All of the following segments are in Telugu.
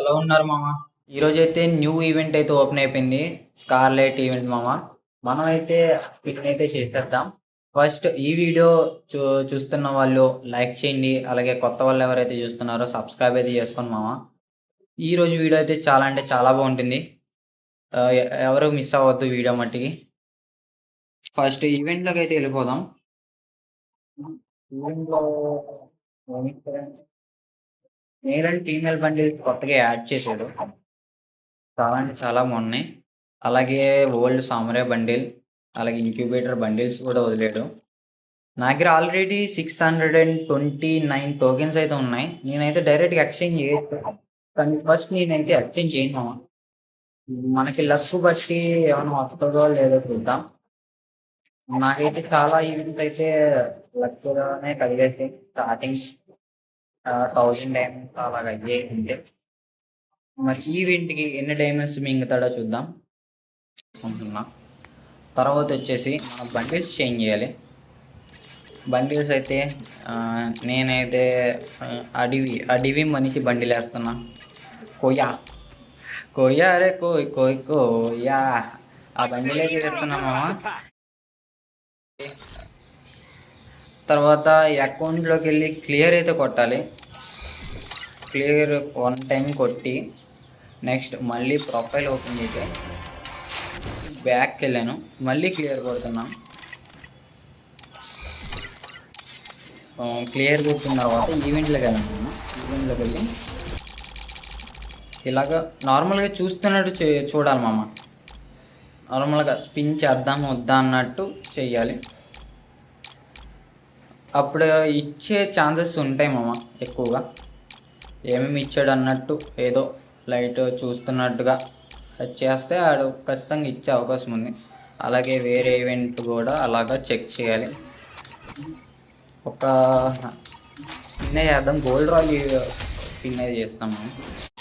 ఎలా ఉన్నారు మామ? ఈరోజైతే న్యూ ఈవెంట్ అయితే ఓపెన్ అయిపోయింది. స్కార్లెట్ ఈవెంట్ మామ. మనం అయితే స్పిన్ అయితే చేసేద్దాం. ఫస్ట్ ఈ వీడియో చూ చూస్తున్న వాళ్ళు లైక్ చేయండి. అలాగే కొత్త వాళ్ళు ఎవరైతే చూస్తున్నారో సబ్స్క్రైబ్ అయితే చేసుకోండి మామ. ఈ రోజు వీడియో అయితే చాలా అంటే చాలా బాగుంటుంది. ఎవరు మిస్ అవ్వద్దు వీడియో మట్టికి. ఫస్ట్ ఈవెంట్లోకి అయితే వెళ్ళిపోదాం. ఈవెంట్లో మేల్ అండ్ ఫీమేల్ బండిల్స్ కొత్తగా యాడ్ చేశారు. చాలా అంటే చాలా బాగున్నాయి. అలాగే ఓల్డ్ సామురాయ్ బండిల్, అలాగే ఇంక్యుబేటర్ బండిల్స్ కూడా వదిలాడు. నా దగ్గర ఆల్రెడీ 629 టోకెన్స్ అయితే ఉన్నాయి. నేనైతే డైరెక్ట్‌గా ఎక్స్‌చేంజ్ చేయొచ్చు. కానీ ఫస్ట్ నేనైతే ఎక్స్‌చేంజ్ చేయను మామ. మనకి లక్ బట్టి ఏమన్నా వస్తదో లేదో చూద్దాం. నాకైతే చాలా ఈవెంట్స్ అయితే లక్‌గానే కలిగేసాయి. స్టార్టింగ్ 1000 డైమండ్స్ అలాగ అయ్యాయి అంతే. మరి ఈవెంట్‌కి ఎన్ని డైమండ్స్ మింగుతాడో చూద్దాం అనుకుంటున్నా. తర్వాత వచ్చేసి మనం బండిల్స్ చేంజ్ చేయాలి. బండిల్స్ అయితే నేనైతే అడివి మనిషి బండిల్ వేస్తున్నా. కోయా కోయా అరే కోయ్ కోయ్ కోయా ఆ బండిల్ అయితే వేస్తున్నా మామ. తర్వాత ఈ అకౌంట్లోకి వెళ్ళి క్లియర్ అయితే కొట్టాలి. క్లియర్ 1 టైం కొట్టి నెక్స్ట్ మళ్ళీ ప్రొఫైల్ ఓపెన్ చేసి బ్యాక్కి వెళ్ళాను. మళ్ళీ క్లియర్ కొడుతున్నాను. క్లియర్ కొట్టిన తర్వాత ఈవెంట్లోకి వెళ్ళాను. ఈవెంట్లోకి వెళ్ళి ఇలాగ నార్మల్గా చూస్తున్నట్టు చూడాలి మామ. నార్మల్గా స్పిన్ చేద్దాం వద్దా అన్నట్టు చెయ్యాలి. అప్పుడు ఇచ్చే ఛాన్సెస్ ఉంటాయి మామ ఎక్కువగా. ఏమేమి ఇచ్చాడు అన్నట్టు ఏదో లైట్ చూస్తున్నట్టుగా చేస్తే ఆడు ఖచ్చితంగా ఇచ్చే అవకాశం ఉంది. అలాగే వేరే ఈవెంట్ కూడా అలాగా చెక్ చేయాలి. ఒక స్పిన్ చేద్దాం, గోల్డ్ రాయల్ స్పిన్ అయితే చేస్తాం మనం.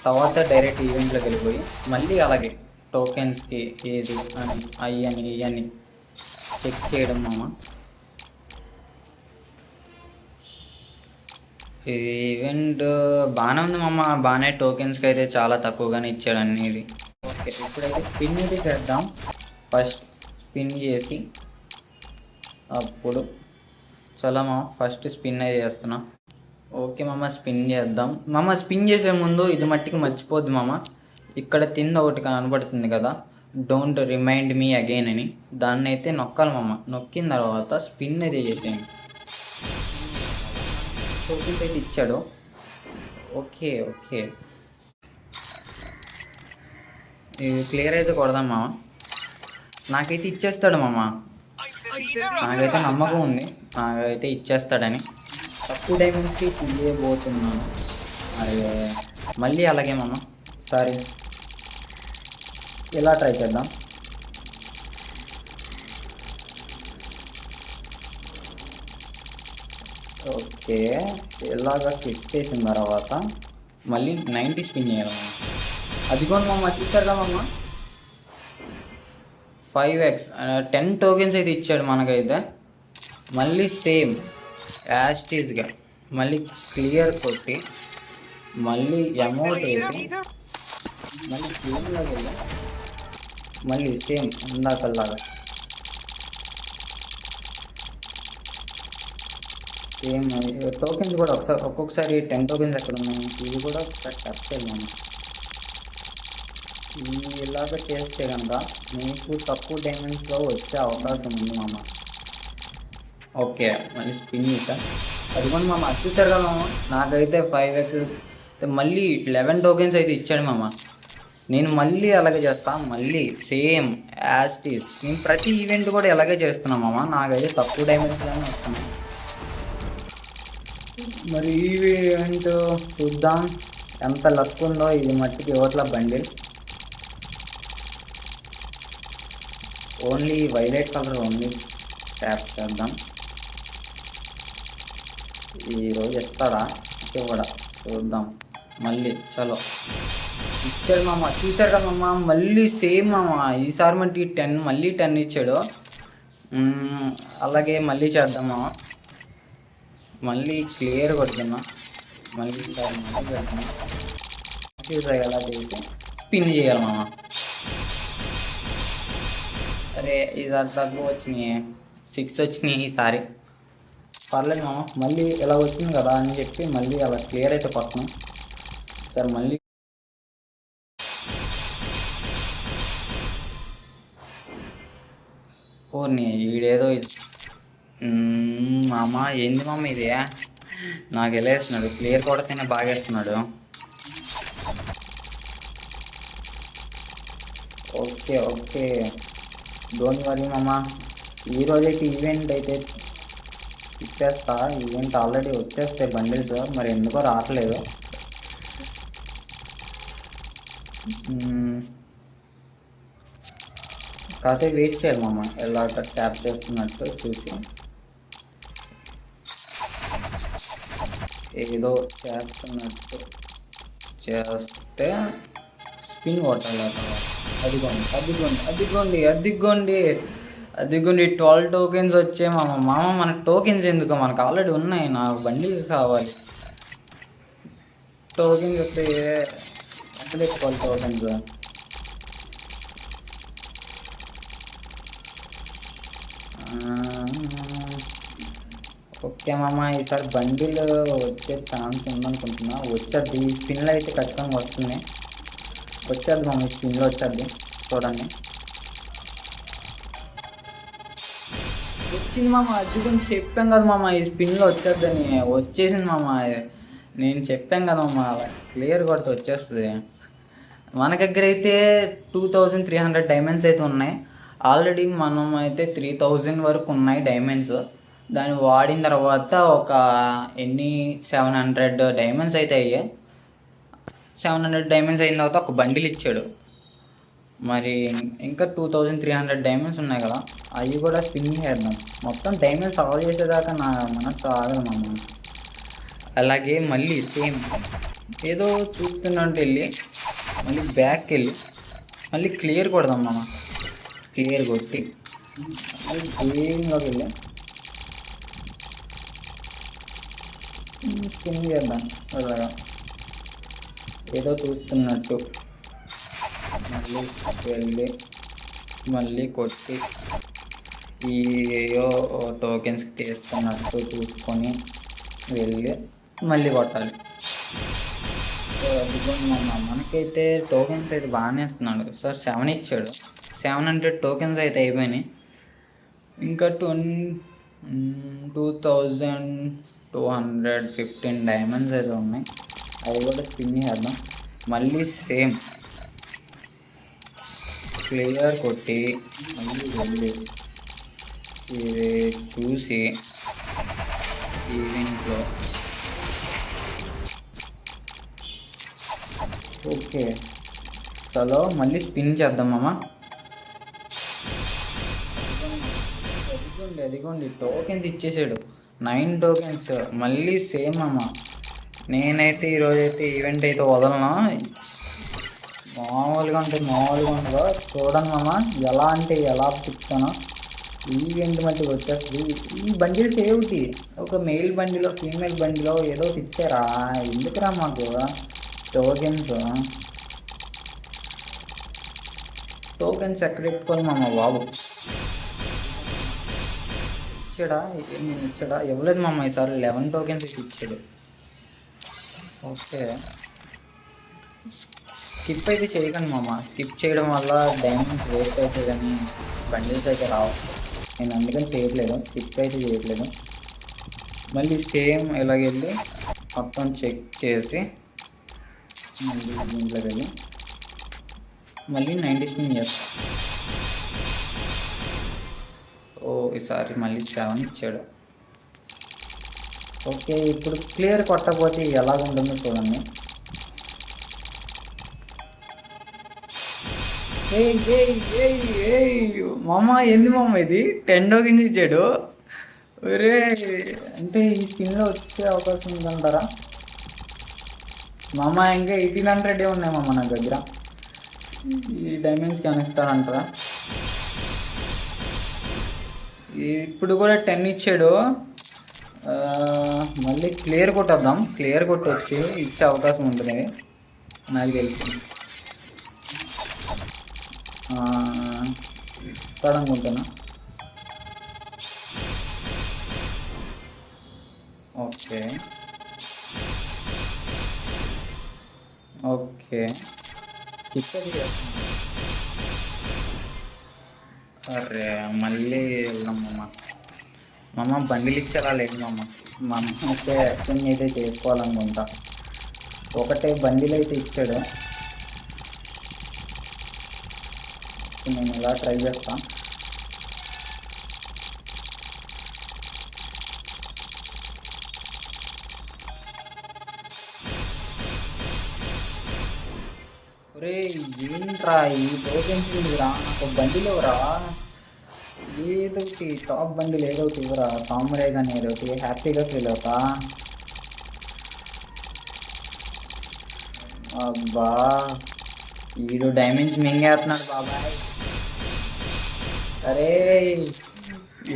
తర్వాత డైరెక్ట్ ఈవెంట్లోకి వెళ్ళిపోయి మళ్ళీ అలాగే టోకెన్స్కి ఏది అని అయ్యని ఇవన్నీ చెక్ చేయడం మామ. ఈవెంట్ బాగానే ఉంది మామ. బాగానే టోకెన్స్కి అయితే చాలా తక్కువగానే ఇచ్చాడు అన్నీ. ఓకే, ఇప్పుడైతే స్పిన్ అయితే చేద్దాం. ఫస్ట్ స్పిన్ చేసి అప్పుడు చాలా మామ ఫస్ట్ స్పిన్ అయితే చేస్తున్నా. ఓకే మామ, స్పిన్ చేద్దాం మామ. స్పిన్ చేసే ముందు ఇది మట్టికి మర్చిపోద్ది మామ. ఇక్కడ కింద ఒకటి కనబడుతుంది కదా, డోంట్ రిమైండ్ మీ అగైన్ అని. దాన్ని అయితే నొక్కాలి మామ. నొక్కిన తర్వాత స్పిన్ అయితే చేసేయండి. టోకెన్స్ అయితే ఇచ్చాడు. ఓకే ఓకే, ఇది క్లియర్ అయితే కొడదాం మామ. నాకైతే ఇచ్చేస్తాడు మామ. నాకైతే నమ్మకం ఉంది నాకైతే ఇచ్చేస్తాడని. తక్కువ డైమండ్స్కి తీయబోతున్నాను. అదే మళ్ళీ అలాగే మామ సరే ఇలా ట్రై చేద్దాం. ఓకే, ఇలాగా క్లిక్ చేసిన తర్వాత మళ్ళీ 90 స్పిన్ చేయాలి మామ. అది కూడా మామ చూసారుగా మామ, 5x 10 టోకెన్స్ అయితే ఇచ్చాడు మనకైతే. మళ్ళీ సేమ్ యాస్టీస్గా మళ్ళీ క్లియర్ కొట్టి మళ్ళీ అమౌంట్ వేసి మళ్ళీ గేమ్లోకి వెళ్ళి మళ్ళీ సేమ్ ఇందాకల్లాగా సేమ్ టోకెన్స్ కూడా ఒక్కొక్కసారి 10 టోకెన్స్ ఎక్కడ ఉన్నాయి, ఇవి కూడా ఒకసారి టచ్ చేయాలి. ఇలాగ చేస్తే కనుక మీకు తక్కువ డైమండ్స్లో వచ్చే అవకాశం ఉంది మామ. ఓకే, మళ్ళీ స్పిన్ చేసా. అది కూడా మామ చూసారు కదా మామ, నాకైతే 5x మళ్ళీ 11 టోకెన్స్ అయితే ఇచ్చాడు మామ. నేను మళ్ళీ అలాగే చేస్తాను. మళ్ళీ సేమ్ యాస్టీస్ నేను ప్రతి ఈవెంట్ కూడా ఇలాగే చేస్తున్నాను మామ. నాకైతే తక్కువ డైమండ్స్లోనే వస్తున్నాయి. మరి ఈ ఈవెంట్ చూద్దాం ఎంత లక్ ఉందో. ఇది మట్టికి ఇవ్వట్ల bundle, only violet colour only tap చేద్దాం. ఈరోజు ఇస్తాడా ఇవ్వడా చూద్దాం. మళ్ళీ చలో ఇచ్చాడు మామ. చూసారు కదా మామ, మళ్ళీ సేమ్ మామ. ఈసారి మట్టి 10 మళ్ళీ 10 ఇచ్చాడు. అలాగే మళ్ళీ చేద్దాం మామ. మళ్ళీ క్లియర్ కొడుతున్నా. మళ్ళీ పెడుతున్నా. కన్ఫ్యూజ్ అయ్యేలా చేసి స్పిన్ చేయాలి మామ. అరే ఈసారి తక్కువ వచ్చినాయి, 6 వచ్చినాయి ఈసారి. పర్లేదు మామ, మళ్ళీ ఇలా వచ్చింది కదా అని చెప్పి మళ్ళీ అలా క్లియర్ అయితే కొట్టను సార్. మళ్ళీ ఓర్ని ఈడేదో మామ, ఏంది మామ ఇది? నాకు ఎలా వేస్తున్నాడు, క్లియర్ కొడితేనే బాగా వేస్తున్నాడు. ఓకే ఓకే, డోంట్ వరీ మామ. ఈరోజైతే ఈవెంట్ అయితే ఇచ్చేస్తా. ఈవెంట్ ఆల్రెడీ వచ్చేస్తాయి బండిల్స్, మరి ఎందుకో రావట్లేదు. కాసేపు వెయిట్ చేయాలి మామ, ఎలా ట్యాప్ చేస్తున్నట్టు చూసి ఏదో చేస్తున్నట్టు చేస్తే స్పిన్ కొట్టాలి. అదిగోండి అదిగోండి అదిగోండి అదిగోండి అదిగోండి 12 టోకెన్స్ వచ్చే మామ. మనకు టోకెన్స్ ఎందుకు, మనకు ఆల్రెడీ ఉన్నాయి. నాకు బండిల్ కావాలి. టోకెన్స్ వస్తే ఎంత తెచ్చుకోవాలి టోకెన్స్? ఓకే మామ, ఈసారి బండిల్ వచ్చే ఛాన్స్ ఉందనుకుంటున్నా. వచ్చేది ఈ స్పిన్లో అయితే ఖచ్చితంగా వస్తుంది. వచ్చేది మామ, ఈ స్పిన్లో వచ్చేది చూడండి. వచ్చింది మామ, అది కూడా చెప్పాం కదా మామ, ఈ స్పిన్లో వచ్చేద్దని. వచ్చేసింది మామ, నేను చెప్పాం కదా మామ, క్లియర్ కొడితే వచ్చేస్తుంది. మన దగ్గర అయితే 2300 డైమండ్స్ అయితే ఉన్నాయి. ఆల్రెడీ మనం అయితే 3000 వరకు ఉన్నాయి డైమండ్స్. దాన్ని వాడిన తర్వాత ఒక 700 డైమండ్స్ అయితే అయ్యాయి. 700 డైమండ్స్ అయిన తర్వాత ఒక బండిల్ ఇచ్చాడు. మరి ఇంకా 2300 డైమండ్స్ ఉన్నాయి కదా, అవి కూడా స్పిన్ చేద్దాం. మొత్తం డైమండ్స్ సాల్వ్ చేసేదాకా నా మనసు ఆగదు మామ. అలాగే మళ్ళీ సేమ్ ఏదో చూస్తున్నట్టు వెళ్ళి మళ్ళీ బ్యాక్కి వెళ్ళి మళ్ళీ క్లియర్ కొడదాం మామ. క్లియర్ కొట్టి మళ్ళీ గేమ్లోకి వెళ్ళి స్పిన్ చేద్దాం. అలాగా ఏదో చూస్తున్నట్టు మళ్ళీ వెళ్ళి మళ్ళీ కొట్టి ఏయో టోకెన్స్కి తీస్తున్నట్టు చూసుకొని వెళ్ళి మళ్ళీ కొట్టాలి. మనకైతే టోకెన్స్ అయితే బాగానే ఇస్తున్నాడు సార్. 7 ఇచ్చాడు. 700 టోకెన్స్ అయితే అయిపోయినాయి. ఇంకా 2215 డైమండ్స్ అయితే ఉన్నాయి. అవి కూడా స్పిన్ చేద్దాం. మళ్ళీ సేమ్ క్లియర్ కొట్టి మళ్ళీ వెళ్ళి చూసి ఈవెంట్లో ఓకే చలో మళ్ళీ స్పిన్ చేద్దాం మామ. అదిగోండి టోకెన్స్ ఇచ్చేసాడు, 9 టోకెన్స్. మళ్ళీ సేమ్ అమ్మ. నేనైతే ఈరోజైతే ఈవెంట్ అయితే వదలను. మామూలుగా ఉంటుందో చూడండి మామ, ఎలా అంటే ఎలా చెప్తానో. ఈవెంట్ మధ్య వచ్చేస్తుంది. ఈ బండిల్స్ ఏమిటి, ఒక మెయిల్ బండిలో ఫీమేల్ బండిలో ఏదో ఇచ్చారా? ఎందుకురా మాకు టోకెన్స్ ఎక్కడ పెట్టుకోవాలి మామ బాబు? ఇచ్చాడా ఇవ్వలేదు మామ. ఈసారి 11 టోకెన్స్ ఇచ్చాడు. ఓకే స్కిప్ అయితే చేయకండి మామ. స్కిప్ చేయడం వల్ల డైమండ్స్ వేస్ట్ అవుతాయి కానీ బండిల్స్ అయితే రావు. నేను అందుకని చేయట్లేదు, స్కిప్ అయితే చేయట్లేదు. మళ్ళీ సేమ్ ఇలాగెళ్ళి మొత్తం చెక్ చేసి మళ్ళీ దీంట్లోకి వెళ్ళి మళ్ళీ 90 స్పిన్ చేస్తాం. ఓ ఈసారి మళ్ళీ 7 ఇచ్చాడు. ఓకే ఇప్పుడు క్లియర్ కొట్టకపోతే ఎలాగ ఉంటుందో చూడండి. మామ ఏంది మామ ఇది? 10 టోకెన్స్ ఇచ్చాడు. ఒరే అంటే ఈ స్పిన్లో వచ్చే అవకాశం ఉందంటారా మామ? ఇంకా 1800 ఉన్నాయి మామ నా దగ్గర. ఈ డైమండ్స్కి అని ఇస్తాడంటారా? ఇప్పుడు కూడా 10 ఇచ్చాడు. మళ్ళీ క్లియర్ కొట్టేద్దాం. క్లియర్ కొట్టి వచ్చి ఇచ్చే అవకాశం ఉంటుంది. నాకు తెలిసి ఇస్తాడనుకుంటున్నా. ఓకే ఓకే ఇక్కడ అరే మళ్ళీ వెళ్దాం మామ బండిలు ఇచ్చారా లేదు మామ. మా అమ్మ అయితే ఎక్స్చేంజ్ అయితే చేసుకోవాలనుకుంటా. ఒకటే బండిలు అయితే ఇచ్చాడు. నేను ఇలా ట్రై చేస్తాను. ఒరే ఏంట్రా ఈ టోకెన్స్ రా, నాకు బండిలో రా ఏదోటి టాప్ బండిలు ఏదోటి ఇవ్వరా, సామురే కానీ ఏదోటి హ్యాపీగా ఫీల్ అవుతా. అబ్బా వీడు డైమండ్స్ మింగేస్తున్నాడు బాబాయ్. అరే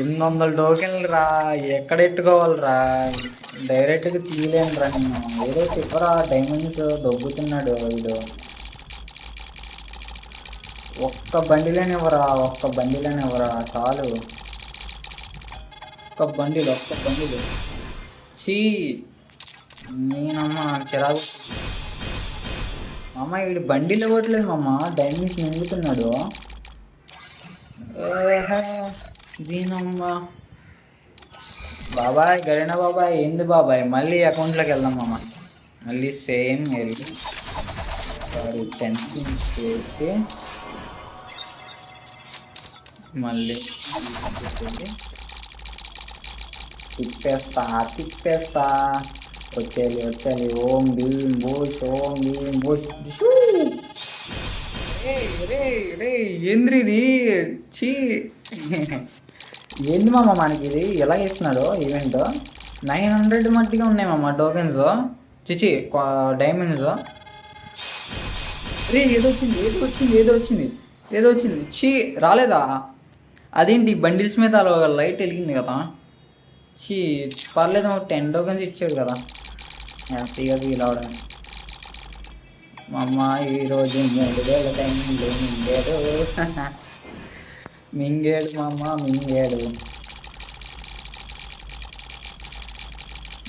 800 టోకెన్లు రా, ఎక్కడ ఎట్టుకోవాలిరా, డైరెక్ట్గా తీయలేనురా నేను. ఏదో చెప్పరా డైమండ్స్ దొబ్బుతున్నాడు వీడు. ఒక్క బండిలోనివ్వరా, ఒక్క బండిలోనివ్వరా చాలు. ఒక్క బండిలు చీ నేనమ్మ చిరాకు. అమ్మ వీడు బండిలు ఇవ్వట్లేదు మామ, డైమండ్స్ నిండుతున్నాడు. దీనమ్మ బాబాయ్ గరేనా బాబాయ్, ఏంది బాబాయ్ మళ్ళీ అకౌంట్లోకి వెళ్దాం మామ. మళ్ళీ సేమ్ వెళ్ళి సారీ 10 స్పిన్స్ చేసి మళ్ళీ తిప్పేస్తా. వచ్చేయాలి. ఓం భీం బూష్. రే ఏంద్రి ఇది, చీ ఏంది మామ మనకి ఇది ఎలా చేస్తున్నాడు ఈవెంట్. 900 మట్టిగా ఉన్నాయి మామ టోకెన్స్, చిచి డైమండ్స్. రే ఏదో వచ్చింది చీ రాలేదా. అదేంటి బండిల్స్ మీద అలా లైట్ వెలిగింది కదా. చీ పర్లేదు, 10 టోకెన్స్ ఇచ్చాడు కదా, హ్యాపీగా ఫీల్ అవడం. మా అమ్మ ఈరోజు 3000 డైమండ్లు మింగాడు మా అమ్మ మింగాడు.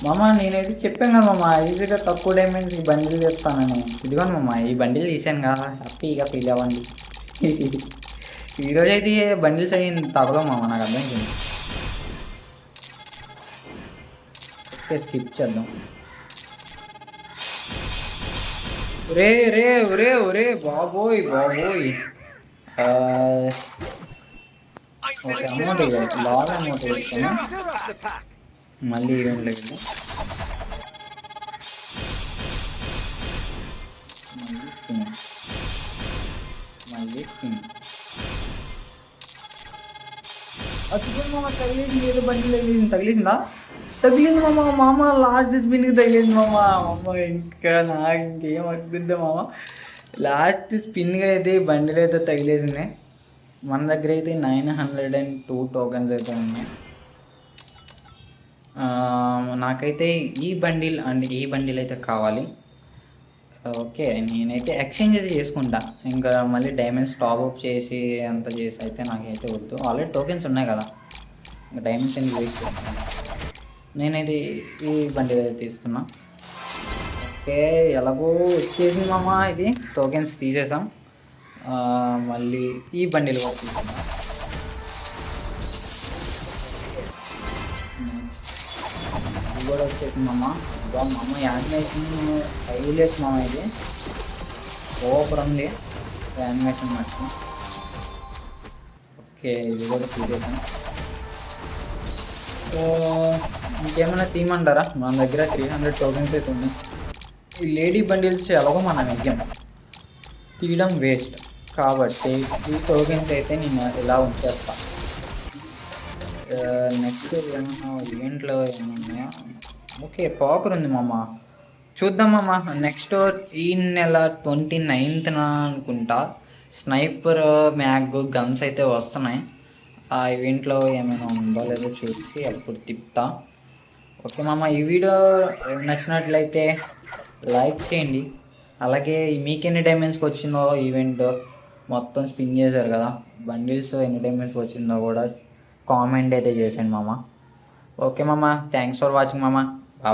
మామ నేనైతే చెప్పాను కదా మామ, ఈజీగా తక్కువ డైమండ్స్ ఈ బండిల్ చేస్తానని. ఇదిగోండి మామ ఈ బండిల్ తీసాను కదా, హ్యాపీగా ఫీల్ అవ్వండి. ఈరోజు అయితే బండిల్స్ అయ్యింది తగలో మామ, నాకు అర్థమైంది. ఓకే స్కిప్ చేద్దాం. ఒరే బాబోయ్. ఓకే అమౌంట్ లాగ్ అమౌంట్ వేస్తాను. మళ్ళీ ఈవెంట్ లేదు, మళ్ళీ స్పిన్. మామ తగిలేసింది, ఏదో బండి తగిలింది మామ లాస్ట్ స్పిన్కి తగిలింది మామ. ఇంకా నాకు ఇంకేం అనిపిద్దాం మామ, లాస్ట్ స్పిన్గా అయితే బండిలో అయితే తగిలేసింది. మన దగ్గర అయితే 902 టోకెన్స్ అయితే ఉన్నాయి. నాకైతే ఈ బండిల్ అయితే కావాలి. ఓకే నేనైతే ఎక్స్చేంజ్ అయితే చేసుకుంటా. ఇంకా మళ్ళీ డైమండ్స్ టాప్అప్ చేసి అంత చేసి అయితే నాకైతే వద్దు, ఆల్రెడీ టోకెన్స్ ఉన్నాయి కదా, ఇంకా డైమండ్స్ ఎందుకు వేస్ట్ చేస్తాను. నేనైతే ఈ బండిల్ అయితే తీస్తున్నా. ఓకే ఎలాగో వచ్చేసింది మామ, ఇది టోకెన్స్ తీసేసాం. మళ్ళీ ఈ బండిల్ కూడా తీసుకున్నాం. ఇది కూడా వచ్చేసింది మామ. యానిమేషన్ హైలైట్ మామ, ఇది ఓవర్ ఉంది యానిమేషన్ మొత్తం. ఓకే ఇది కూడా తీసేసాం. ఇంకేమైనా తీయమంటారా, మన దగ్గర 300 టోకెన్స్ అయితే ఉన్నాయి. ఈ లేడీ బండిల్స్ ఎలాగో మనం వెయ్యం, తీయడం వేస్ట్ కాబట్టి ఈ టోకెన్స్ అయితే నేను ఇలా ఉంచేస్తా. నెక్స్ట్ ఏమన్నా ఈవెంట్లో ఏమన్నా ఓకే పాకర్ ఉంది మామ, చూద్దాం మామ. నెక్స్ట్ ఈ నెల 29th అనుకుంటా స్నైపర్ మ్యాగ్ గన్స్ అయితే వస్తున్నాయి. ఆ ఈవెంట్లో ఏమైనా ఉందో లేదో చూసి అప్పుడు తిప్పుతా. ఓకే మామ ఈ వీడియో నచ్చినట్లయితే లైక్ చేయండి, అలాగే మీకెన్ని డైమండ్స్‌కి వచ్చిందో ఈవెంట్ మొత్తం స్పిన్ చేశారు కదా! బండిల్స్ ఎన్ని డైమండ్స్‌కి వచ్చిందో కూడా కామెంట్ అయితే చేసేయండి మామ. ఓకే మామ. థాంక్స్ ఫర్ వాచింగ్ మామ. బాయ్.